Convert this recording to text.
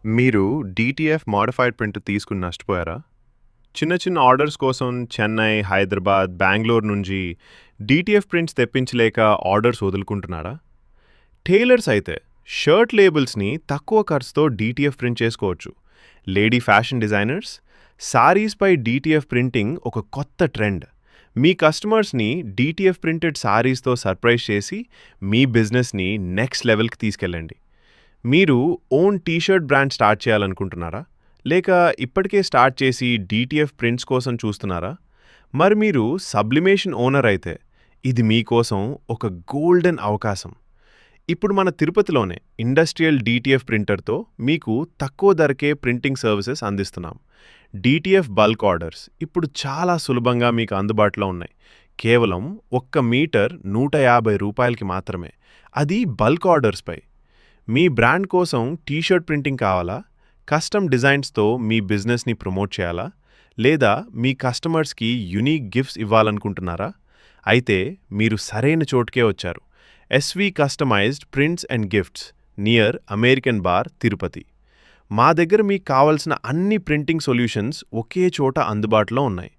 మీరు DTF modified print తీసుకుని నష్టపోయారా? చిన్న చిన్న ఆర్డర్స్ కోసం చెన్నై, హైదరాబాద్, బెంగుళూరు నుంచి డీటీఎఫ్ ప్రింట్స్ తెప్పించలేక ఆర్డర్స్ వదులుకుంటున్నారా? టైలర్స్ అయితే షర్ట్ లేబుల్స్ని తక్కువ ఖర్చుతో డీటీఎఫ్ ప్రింట్ చేసుకోవచ్చు. లేడీ ఫ్యాషన్ డిజైనర్స్ సారీస్పై డీటీఎఫ్ ప్రింటింగ్ ఒక కొత్త ట్రెండ్. మీ కస్టమర్స్ని డీటీఎఫ్ ప్రింటెడ్ సారీస్తో సర్ప్రైజ్ చేసి మీ బిజినెస్ని నెక్స్ట్ లెవెల్కి తీసుకెళ్ళండి. మీరు ఓన్ టీ-షర్ట్ బ్రాండ్ స్టార్ట్ చేయాలనుకుంటున్నారా? లేక ఇప్పటికే స్టార్ట్ చేసి డీటీఎఫ్ ప్రింట్స్ కోసం చూస్తున్నారా? మరి మీరు సబ్లిమేషన్ ఓనర్ అయితే ఇది మీకోసం ఒక గోల్డెన్ అవకాశం. ఇప్పుడు మన తిరుపతిలోనే ఇండస్ట్రియల్ డీటీఎఫ్ ప్రింటర్తో మీకు తక్కువ ధరకే ప్రింటింగ్ సర్వీసెస్ అందిస్తున్నాం. డీటీఎఫ్ బల్క్ ఆర్డర్స్ ఇప్పుడు చాలా సులభంగా మీకు అందుబాటులో ఉన్నాయి. కేవలం 1 మీటర్ రూ. 150కి మాత్రమే. అది బల్క్ ఆర్డర్స్పై. మీ బ్రాండ్ కోసం టీ-షర్ట్ ప్రింటింగ్ కావాలా? కస్టమ్ డిజైన్స్తో మీ బిజినెస్ని ప్రమోట్ చేయాలా? లేదా మీ కస్టమర్స్కి యునీక్ గిఫ్ట్స్ ఇవ్వాలనుకుంటున్నారా? అయితే మీరు సరైన చోటుకే వచ్చారు. SV customised prints and gifts near American bar, Tirupati. మా దగ్గర మీకు కావలసిన అన్ని ప్రింటింగ్ సొల్యూషన్స్ ఒకే చోట అందుబాటులో ఉన్నాయి.